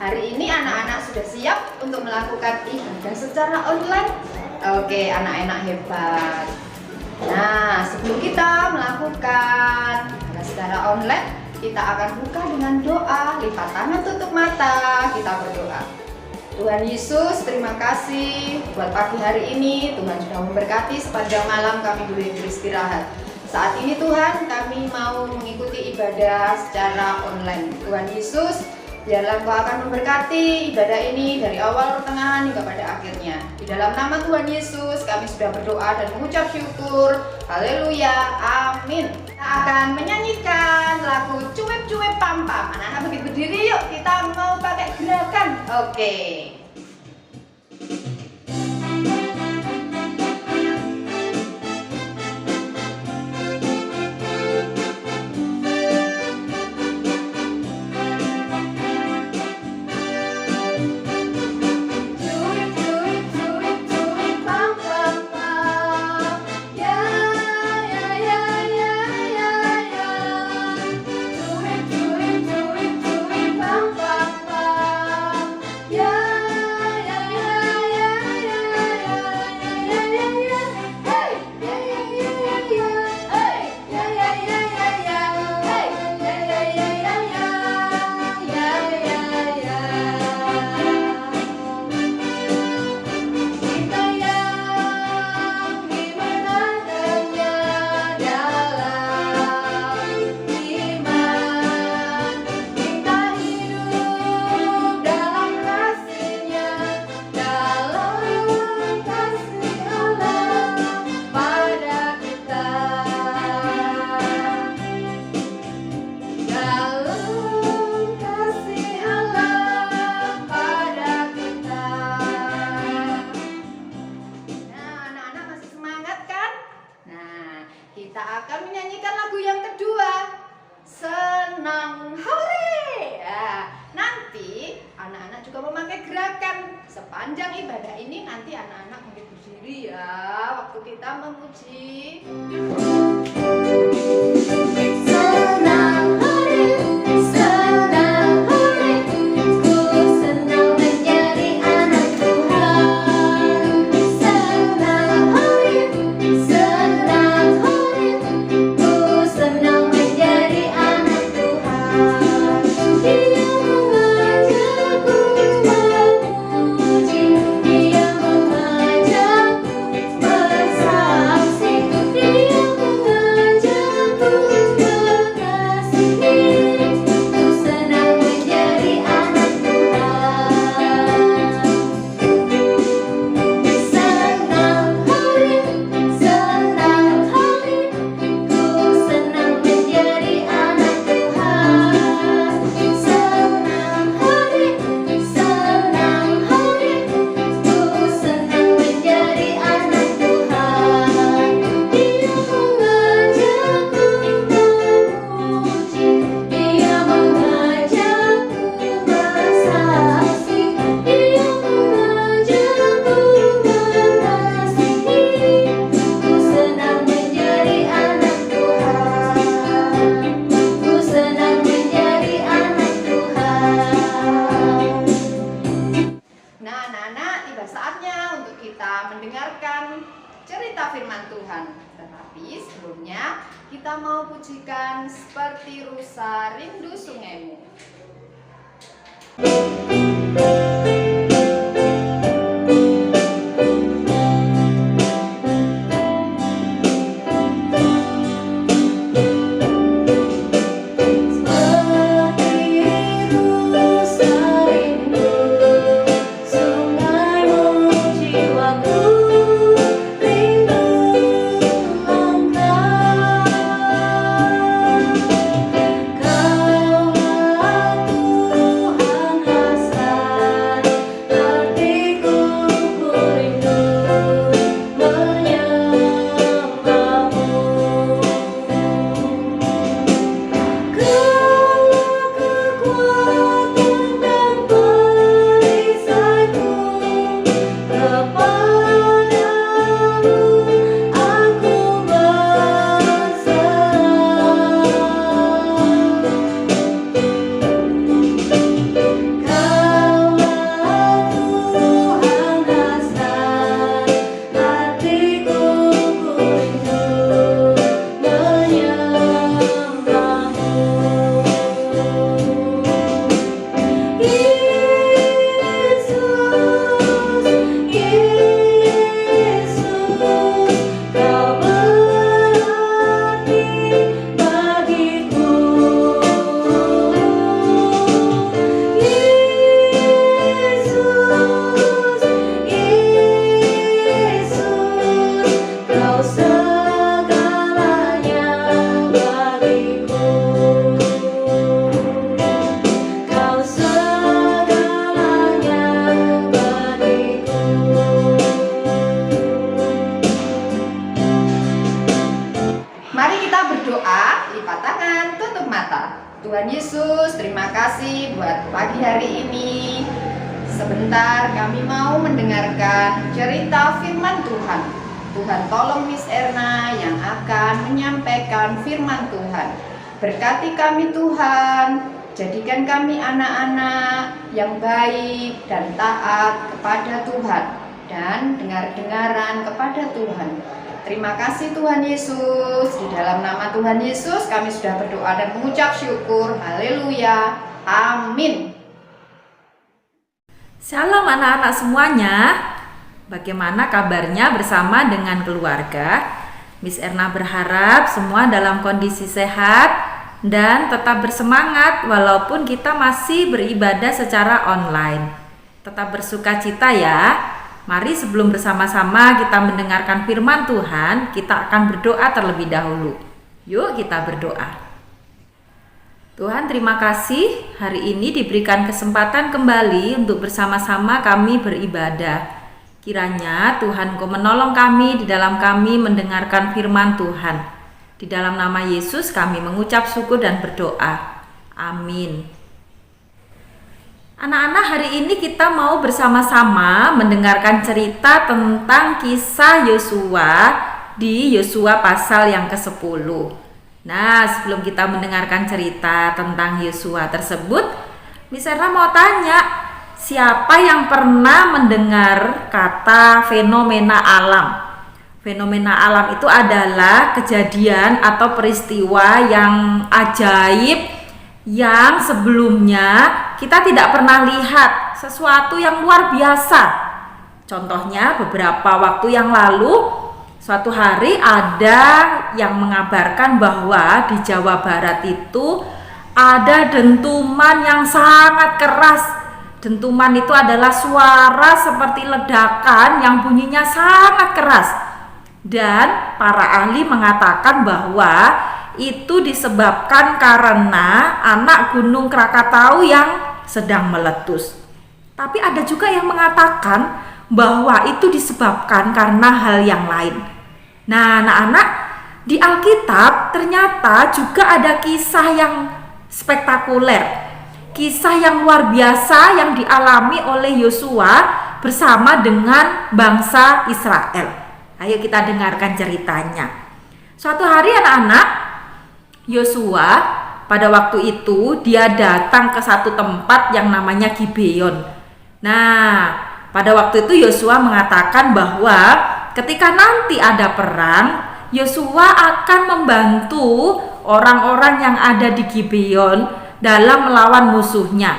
Hari ini anak-anak sudah siap untuk melakukan ibadah secara online? Oke, anak-anak hebat. Nah, sebelum kita melakukan ibadah secara online, kita akan buka dengan doa, lipat tangan, tutup mata, kita berdoa. Tuhan Yesus, terima kasih buat pagi hari ini. Tuhan sudah memberkati sepanjang malam kami boleh beristirahat. Saat ini Tuhan, kami mau mengikuti ibadah secara online. Tuhan Yesus, biarlah Engkau akan memberkati ibadah ini dari awal, pertengahan, hingga pada akhirnya. Di dalam nama Tuhan Yesus, kami sudah berdoa dan mengucap syukur. Haleluya, amin. Kita akan menyanyikan lagu Cuep-Cuep Pam-Pam. Anak-anak berdiri yuk, kita mau pakai gerakan. Oke. Kita akan menyanyikan lagu yang kedua, Senang Hore. Ya, nanti anak-anak juga memakai gerakan sepanjang ibadah ini. Nanti anak-anak mungkin berdiri ya waktu kita memuji. Senang hore, senang hore, ku senang menjadi anak Tuhan. Senang hore, senang hore, ku senang menjadi anak Tuhan. Dia mengajakku memuji, Dia mengajakku bersaksi, Dia mengajakku mengasihi. Ku senang menjadi anak Tuhan. Senang hore, senang hore, ku senang menjadi anak Tuhan. Senang hore, senang hore, ku senang menjadi anak Tuhan. Dia mengajakku memuji, Dia mengajakku bersaksi, Dia mengajakku mengasihi. Ku senang menjadi anak Tuhan. Ku senang menjadi anak Tuhan. Nah, anak-anak, tiba saatnya untuk kita mendengarkan cerita firman Tuhan. Tetapi sebelumnya kita mau pujikan Seperti Rusa Rindu Sungaimu. Seperti rusa rindu sungaimu, jiwaku rindu engkau. Kaulah Tuhan hasrat Tuhan Yesus, terima kasih buat pagi hari ini. Sebentar kami mau mendengarkan cerita firman Tuhan. Tuhan tolong Miss Erna yang akan menyampaikan firman Tuhan. Berkati kami Tuhan, jadikan kami anak-anak yang baik dan taat kepada Tuhan dan dengar-dengaran kepada Tuhan. Terima kasih Tuhan Yesus. Di dalam nama Tuhan Yesus kami sudah berdoa dan mengucap syukur. Haleluya. Amin. Shalom anak-anak semuanya. Bagaimana kabarnya bersama dengan keluarga? Miss Erna berharap semua dalam kondisi sehat dan tetap bersemangat walaupun kita masih beribadah secara online. Tetap bersukacita ya. Mari sebelum bersama-sama kita mendengarkan firman Tuhan, kita akan berdoa terlebih dahulu. Yuk kita berdoa. Tuhan, terima kasih hari ini diberikan kesempatan kembali untuk bersama-sama kami beribadah. Kiranya Tuhan Kau menolong kami di dalam kami mendengarkan firman Tuhan. Di dalam nama Yesus kami mengucap syukur dan berdoa. Amin. Anak-anak, hari ini kita mau bersama-sama mendengarkan cerita tentang kisah Yosua di Yosua pasal yang ke-10. Nah, sebelum kita mendengarkan cerita tentang Yosua tersebut, Miss Erna mau tanya, siapa yang pernah mendengar kata fenomena alam? Fenomena alam itu adalah kejadian atau peristiwa yang ajaib yang sebelumnya kita tidak pernah lihat, sesuatu yang luar biasa. Contohnya beberapa waktu yang lalu, suatu hari ada yang mengabarkan bahwa di Jawa Barat itu ada dentuman yang sangat keras. Dentuman itu adalah suara seperti ledakan yang bunyinya sangat keras. Dan para ahli mengatakan bahwa itu disebabkan karena anak Gunung Krakatau yang sedang meletus. Tapi ada juga yang mengatakan bahwa itu disebabkan karena hal yang lain. Nah, anak-anak, di Alkitab ternyata juga ada kisah yang spektakuler, kisah yang luar biasa yang dialami oleh Yosua bersama dengan bangsa Israel. Ayo kita dengarkan ceritanya. Suatu hari anak-anak, Yosua pada waktu itu dia datang ke satu tempat yang namanya Gibeon. Nah, pada waktu itu Yosua mengatakan bahwa ketika nanti ada perang, Yosua akan membantu orang-orang yang ada di Gibeon dalam melawan musuhnya.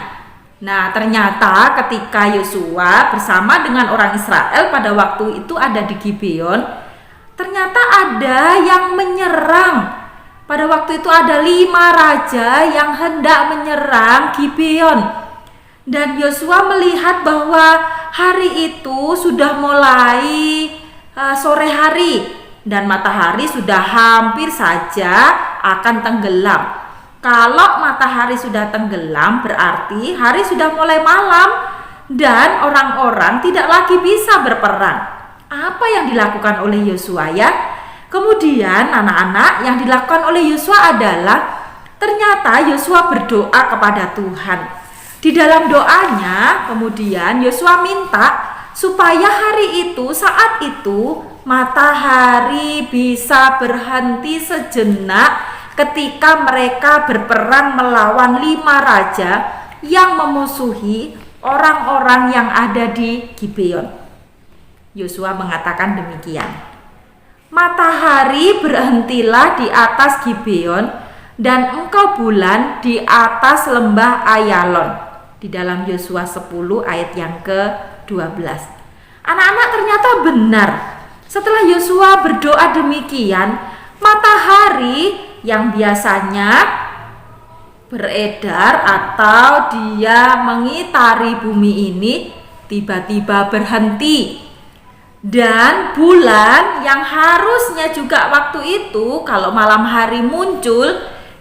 Nah, ternyata ketika Yosua bersama dengan orang Israel pada waktu itu ada di Gibeon, ternyata ada yang menyerang. Pada waktu itu ada 5 raja yang hendak menyerang Gibeon. Dan Yosua melihat bahwa hari itu sudah mulai sore hari dan matahari sudah hampir saja akan tenggelam. Kalau matahari sudah tenggelam berarti hari sudah mulai malam dan orang-orang tidak lagi bisa berperang. Apa yang dilakukan oleh Yosua ya? Kemudian anak-anak, yang dilakukan oleh Yosua adalah ternyata Yosua berdoa kepada Tuhan. Di dalam doanya kemudian Yosua minta supaya hari itu, saat itu matahari bisa berhenti sejenak ketika mereka berperang melawan 5 raja yang memusuhi orang-orang yang ada di Gibeon. Yosua mengatakan demikian. Matahari berhentilah di atas Gibeon dan engkau bulan di atas lembah Ayalon. Di dalam Yosua 10 ayat yang ke-12. Anak-anak, ternyata benar. Setelah Yosua berdoa demikian, matahari yang biasanya beredar atau dia mengitari bumi ini tiba-tiba berhenti. Dan bulan yang harusnya juga waktu itu kalau malam hari muncul,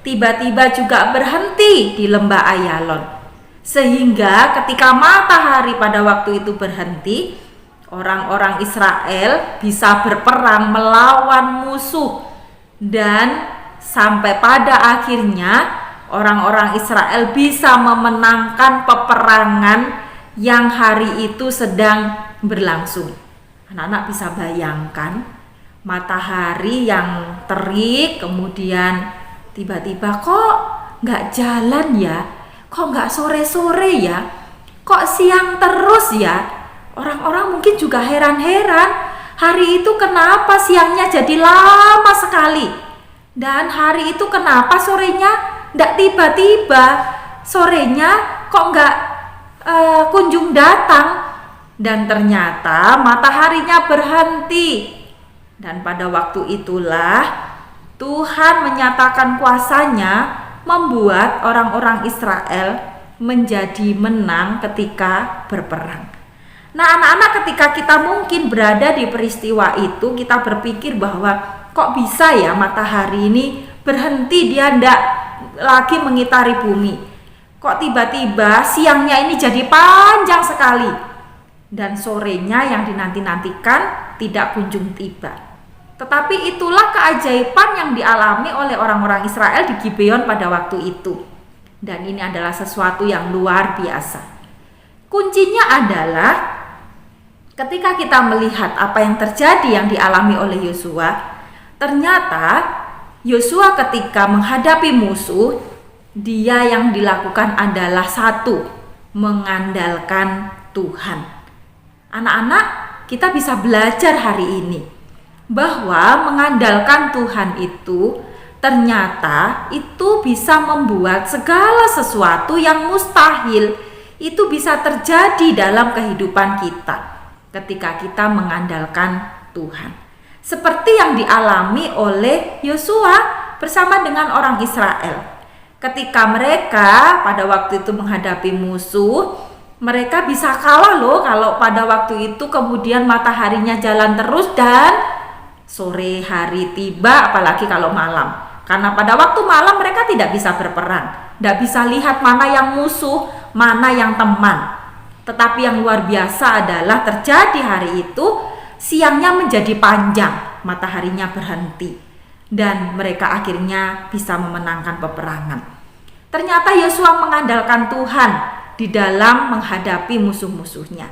tiba-tiba juga berhenti di lembah Ayalon. Sehingga ketika matahari pada waktu itu berhenti, orang-orang Israel bisa berperang melawan musuh. Dan sampai pada akhirnya orang-orang Israel bisa memenangkan peperangan yang hari itu sedang berlangsung. Anak-anak bisa bayangkan matahari yang terik, kemudian tiba-tiba kok nggak jalan ya, kok nggak sore-sore ya, kok siang terus ya. Orang-orang mungkin juga heran-heran, hari itu kenapa siangnya jadi lama sekali, dan hari itu kenapa sorenya nggak tiba-tiba, sorenya kok nggak kunjung datang. Dan ternyata mataharinya berhenti. Dan pada waktu itulah Tuhan menyatakan kuasa-Nya membuat orang-orang Israel menjadi menang ketika berperang. Nah, anak-anak, ketika kita mungkin berada di peristiwa itu, kita berpikir bahwa kok bisa ya matahari ini berhenti, dia ndak lagi mengitari bumi. Kok tiba-tiba siangnya ini jadi panjang sekali dan sorenya yang dinanti-nantikan tidak kunjung tiba. Tetapi itulah keajaiban yang dialami oleh orang-orang Israel di Gibeon pada waktu itu. Dan ini adalah sesuatu yang luar biasa. Kuncinya adalah ketika kita melihat apa yang terjadi yang dialami oleh Yosua, ternyata Yosua ketika menghadapi musuh, dia yang dilakukan adalah satu, mengandalkan Tuhan. Anak-anak, kita bisa belajar hari ini bahwa mengandalkan Tuhan itu ternyata itu bisa membuat segala sesuatu yang mustahil itu bisa terjadi dalam kehidupan kita ketika kita mengandalkan Tuhan. Seperti yang dialami oleh Yosua bersama dengan orang Israel. Ketika mereka pada waktu itu menghadapi musuh, mereka bisa kalah loh kalau pada waktu itu kemudian mataharinya jalan terus dan sore hari tiba, apalagi kalau malam. Karena pada waktu malam mereka tidak bisa berperang, tidak bisa lihat mana yang musuh, mana yang teman. Tetapi yang luar biasa adalah terjadi hari itu, siangnya menjadi panjang, mataharinya berhenti, dan mereka akhirnya bisa memenangkan peperangan. Ternyata Yosua mengandalkan Tuhan di dalam menghadapi musuh-musuhnya.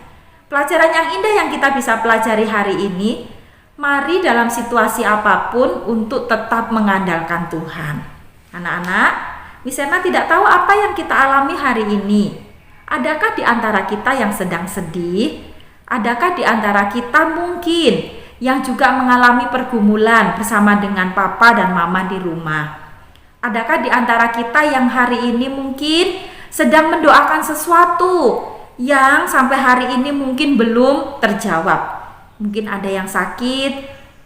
Pelajaran yang indah yang kita bisa pelajari hari ini, mari dalam situasi apapun untuk tetap mengandalkan Tuhan. Anak-anak, Misena tidak tahu apa yang kita alami hari ini. Adakah di antara kita yang sedang sedih? Adakah di antara kita mungkin yang juga mengalami pergumulan bersama dengan papa dan mama di rumah? Adakah di antara kita yang hari ini mungkin sedang mendoakan sesuatu yang sampai hari ini mungkin belum terjawab? Mungkin ada yang sakit,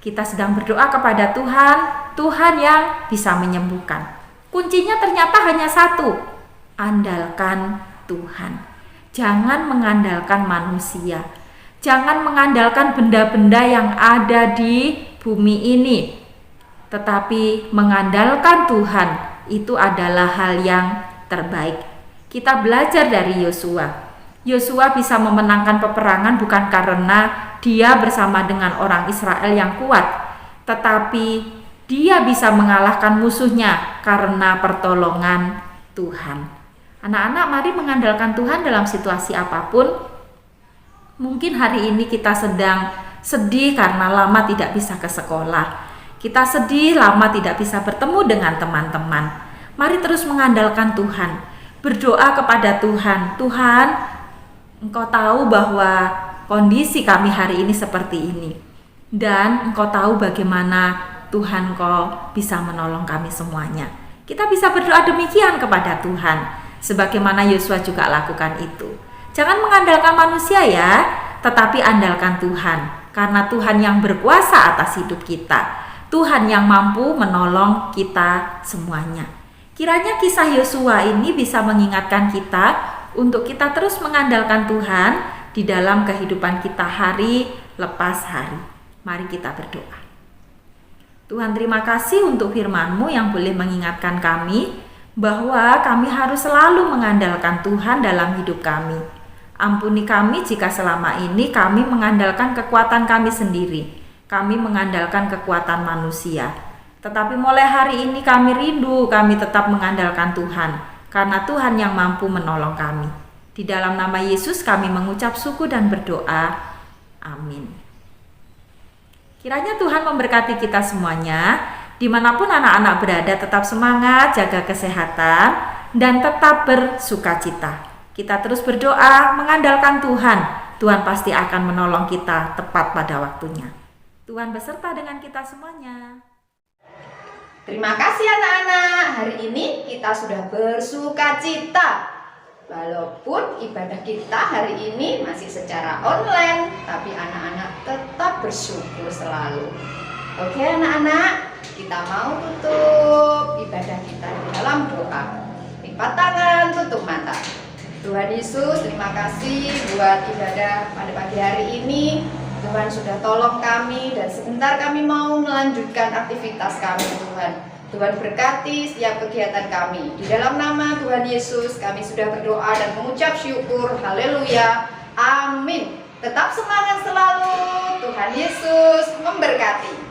kita sedang berdoa kepada Tuhan, Tuhan yang bisa menyembuhkan. Kuncinya ternyata hanya satu, andalkan Tuhan. Jangan mengandalkan manusia. Jangan mengandalkan benda-benda yang ada di bumi ini. Tetapi mengandalkan Tuhan itu adalah hal yang terbaik. Kita belajar dari Yosua. Yosua bisa memenangkan peperangan bukan karena dia bersama dengan orang Israel yang kuat, tetapi dia bisa mengalahkan musuhnya karena pertolongan Tuhan. Anak-anak, mari mengandalkan Tuhan dalam situasi apapun. Mungkin hari ini kita sedang sedih karena lama tidak bisa ke sekolah. Kita sedih lama tidak bisa bertemu dengan teman-teman. Mari terus mengandalkan Tuhan. Berdoa kepada Tuhan. Tuhan, Engkau tahu bahwa kondisi kami hari ini seperti ini. Dan Engkau tahu bagaimana Tuhan Engkau bisa menolong kami semuanya. Kita bisa berdoa demikian kepada Tuhan. Sebagaimana Yosua juga lakukan itu. Jangan mengandalkan manusia ya, tetapi andalkan Tuhan. Karena Tuhan yang berkuasa atas hidup kita. Tuhan yang mampu menolong kita semuanya. Kiranya kisah Yosua ini bisa mengingatkan kita untuk kita terus mengandalkan Tuhan di dalam kehidupan kita hari lepas hari. Mari kita berdoa. Tuhan, terima kasih untuk firman-Mu yang boleh mengingatkan kami bahwa kami harus selalu mengandalkan Tuhan dalam hidup kami. Ampuni kami jika selama ini kami mengandalkan kekuatan kami sendiri. Kami mengandalkan kekuatan manusia. Tetapi mulai hari ini kami rindu, kami tetap mengandalkan Tuhan, karena Tuhan yang mampu menolong kami. Di dalam nama Yesus kami mengucap syukur dan berdoa. Amin. Kiranya Tuhan memberkati kita semuanya, dimanapun anak-anak berada tetap semangat, jaga kesehatan, dan tetap bersukacita. Kita terus berdoa, mengandalkan Tuhan. Tuhan pasti akan menolong kita tepat pada waktunya. Tuhan beserta dengan kita semuanya. Terima kasih anak-anak. Hari ini kita sudah bersukacita. Walaupun ibadah kita hari ini masih secara online, tapi anak-anak tetap bersyukur selalu. Oke anak-anak, kita mau tutup ibadah kita di dalam doa. Lipat tangan, tutup mata. Tuhan Yesus, terima kasih buat ibadah pada pagi hari ini. Tuhan sudah tolong kami dan sebentar kami mau melanjutkan aktivitas kami Tuhan. Tuhan berkati setiap kegiatan kami. Di dalam nama Tuhan Yesus kami sudah berdoa dan mengucap syukur. Haleluya. Amin. Tetap semangat selalu. Tuhan Yesus memberkati.